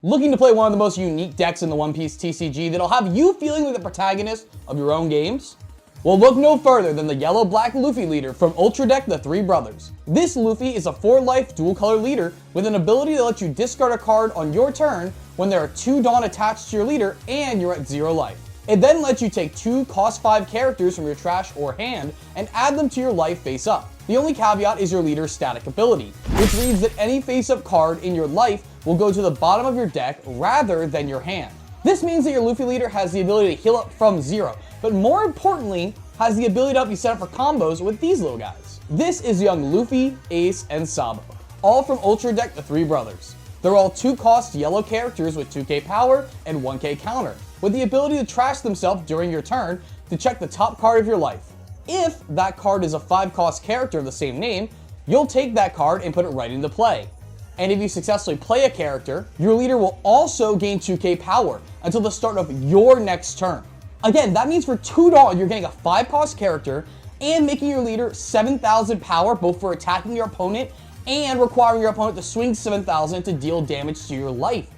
Looking to play one of the most unique decks in the One Piece TCG that'll have you feeling like the protagonist of your own games? Well, look no further than the yellow-black Luffy leader from Ultra Deck The Three Brothers. This Luffy is a 4-life dual-color leader with an ability to let you discard a card on your turn when there are 2 Dawn attached to your leader and you're at 0 life. It then lets you take 2 cost 5 characters from your trash or hand and add them to your life face up. The only caveat is your leader's static ability, which reads that any face-up card in your life will go to the bottom of your deck rather than your hand. This means that your Luffy leader has the ability to heal up from 0, but more importantly, has the ability to help you set up for combos with these little guys. This is young Luffy, Ace, and Sabo, all from Ultra Deck The Three Brothers. They're all 2-cost yellow characters with 2k power and 1k counter, with the ability to trash themselves during your turn to check the top card of your life. If that card is a 5-cost character of the same name, you'll take that card and put it right into play. And if you successfully play a character, your leader will also gain 2k power until the start of your next turn. Again, that means for $2 you're getting a 5-cost character and making your leader 7,000 power both for attacking your opponent and requiring your opponent to swing 7,000 to deal damage to your life.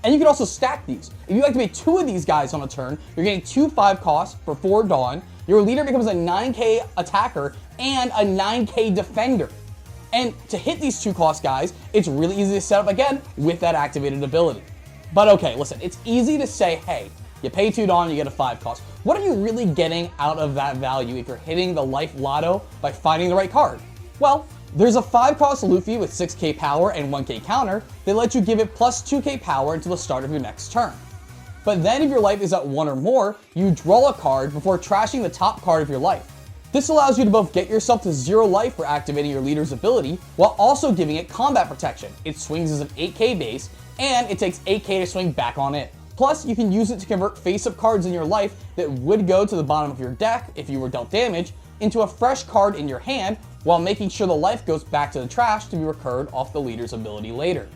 And you can also stack these. If you activate 2 of these guys on a turn, you're getting 2 5-costs for 4 Dawn. Your leader becomes a 9k attacker and a 9k defender. And to hit these 2-cost guys, it's really easy to set up again with that activated ability. But okay, listen, it's easy to say, hey, you pay 2 Dawn, you get a 5-cost. What are you really getting out of that value if you're hitting the life lotto by finding the right card? Well, there's a 5-cost Luffy with 6k power and 1k counter that lets you give it plus 2k power until the start of your next turn. But then if your life is at 1 or more, you draw a card before trashing the top card of your life. This allows you to both get yourself to 0 life for activating your leader's ability, while also giving it combat protection. It swings as an 8k base, and it takes 8k to swing back on it. Plus, you can use it to convert face-up cards in your life that would go to the bottom of your deck if you were dealt damage into a fresh card in your hand, while making sure the life goes back to the trash to be recurred off the leader's ability later.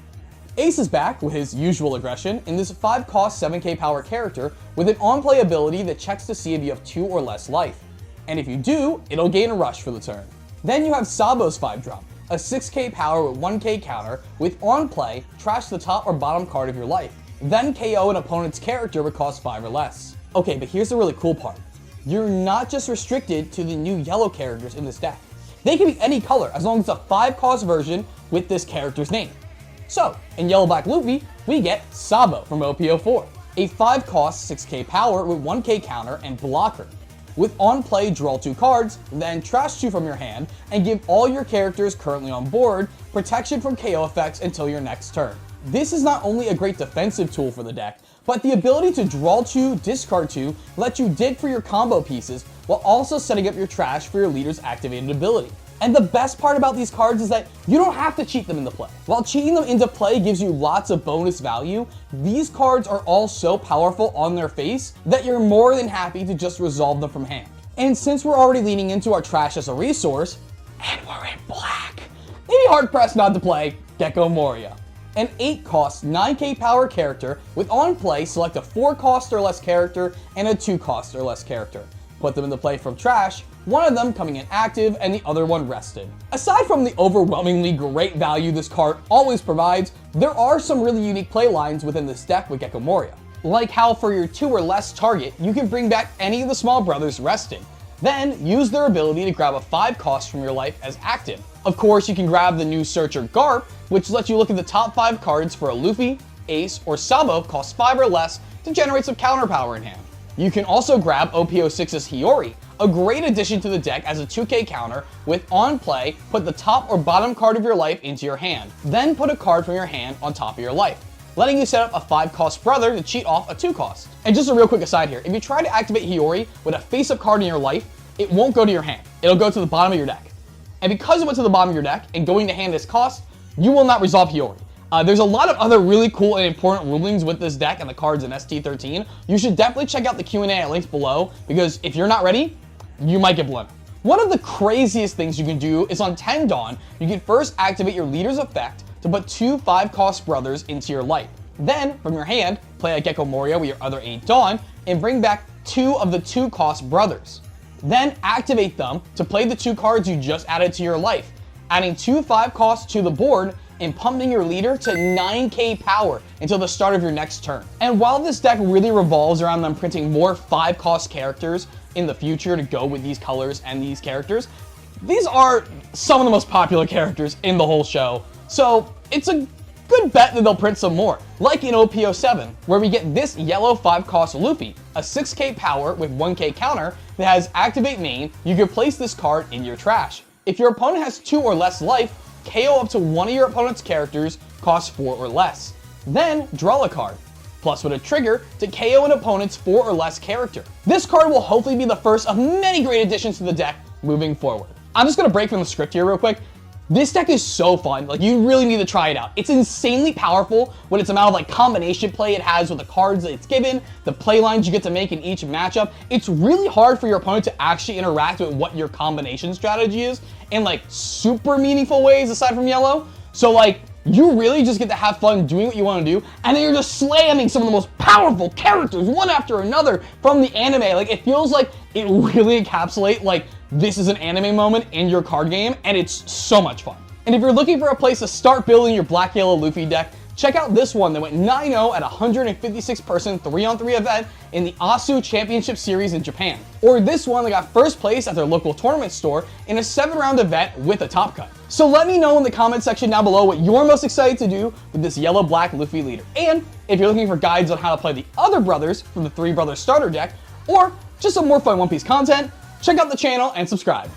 Ace is back with his usual aggression in this 5-cost 7k power character with an on-play ability that checks to see if you have 2 or less life. And if you do, it'll gain a rush for the turn. Then you have Sabo's 5-drop, a 6k power with 1k counter with on-play, trash the top or bottom card of your life. Then KO an opponent's character would cost 5 or less. Okay, but here's the really cool part. You're not just restricted to the new yellow characters in this deck. They can be any color as long as it's a 5-cost version with this character's name. So, in Yellow-Black Luffy, we get Sabo from OPO4, a 5-cost 6k power with 1k counter and blocker. With on-play, draw 2 cards, then trash 2 from your hand, and give all your characters currently on board protection from KO effects until your next turn. This is not only a great defensive tool for the deck, but the ability to draw 2, discard 2, lets you dig for your combo pieces, while also setting up your trash for your leader's activated ability. And the best part about these cards is that you don't have to cheat them into play. While cheating them into play gives you lots of bonus value, these cards are all so powerful on their face that you're more than happy to just resolve them from hand. And since we're already leaning into our trash as a resource, and we're in black, maybe hard-pressed not to play Gecko Moria. An 8-cost 9k power character with on-play, select a 4-cost or less character and a 2-cost or less character. Put them into play from trash, one of them coming in active and the other one rested. Aside from the overwhelmingly great value this card always provides, there are some really unique play lines within this deck with Gecko Moria. Like how for your 2 or less target, you can bring back any of the small brothers resting. Then use their ability to grab a 5-cost from your life as active. Of course, you can grab the new Searcher Garp, which lets you look at the top 5 cards for a Luffy, Ace, or Sabo cost 5 or less to generate some counter power in hand. You can also grab OPO6's Hiyori, a great addition to the deck as a 2k counter with on play, put the top or bottom card of your life into your hand. Then put a card from your hand on top of your life, letting you set up a 5-cost brother to cheat off a 2-cost. And just a real quick aside here, if you try to activate Hiyori with a face-up card in your life, it won't go to your hand. It'll go to the bottom of your deck. And because it went to the bottom of your deck and going to hand is cost, you will not resolve Hiyori. There's a lot of other really cool and important rulings with this deck and the cards in ST13. You should definitely check out the Q&A links below, because if you're not ready, you might get blown. One of the craziest things you can do is on 10 Dawn, you can first activate your leader's effect to put 2 5-cost brothers into your life. Then, from your hand, play a Gecko Moria with your other 8 Dawn, and bring back 2 of the 2-cost brothers. Then activate them to play the 2 cards you just added to your life, adding 2 5-costs to the board and pumping your leader to 9k power until the start of your next turn. And while this deck really revolves around them printing more 5-cost characters in the future to go with these colors and these characters, these are some of the most popular characters in the whole show. So it's a good bet that they'll print some more, like in OPO7, where we get this yellow 5-cost Luffy, a 6k power with 1k counter that has activate main. You can place this card in your trash. If your opponent has 2 or less life, KO up to one of your opponent's characters, costs 4 or less. Then draw a card, plus with a trigger to KO an opponent's 4 or less character. This card will hopefully be the first of many great additions to the deck moving forward. I'm just gonna break from the script here real quick. This deck is so fun, like you really need to try it out. It's insanely powerful with its amount of like combination play it has with the cards that it's given, the play lines you get to make in each matchup. It's really hard for your opponent to actually interact with what your combination strategy is in like super meaningful ways aside from yellow. So like, you really just get to have fun doing what you want to do, and then you're just slamming some of the most powerful characters one after another from the anime. Like, it feels like it really encapsulates like this is an anime moment in your card game, and it's so much fun. And if you're looking for a place to start building your Black Yellow Luffy deck, check out this one that went 9-0 at a 156-person 3-on-3 event in the ASU Championship Series in Japan. Or this one that got first place at their local tournament store in a 7-round event with a top cut. So let me know in the comment section down below what you're most excited to do with this yellow-black Luffy leader. And if you're looking for guides on how to play the other brothers from the 3 Brothers starter deck, or just some more fun One Piece content, check out the channel and subscribe.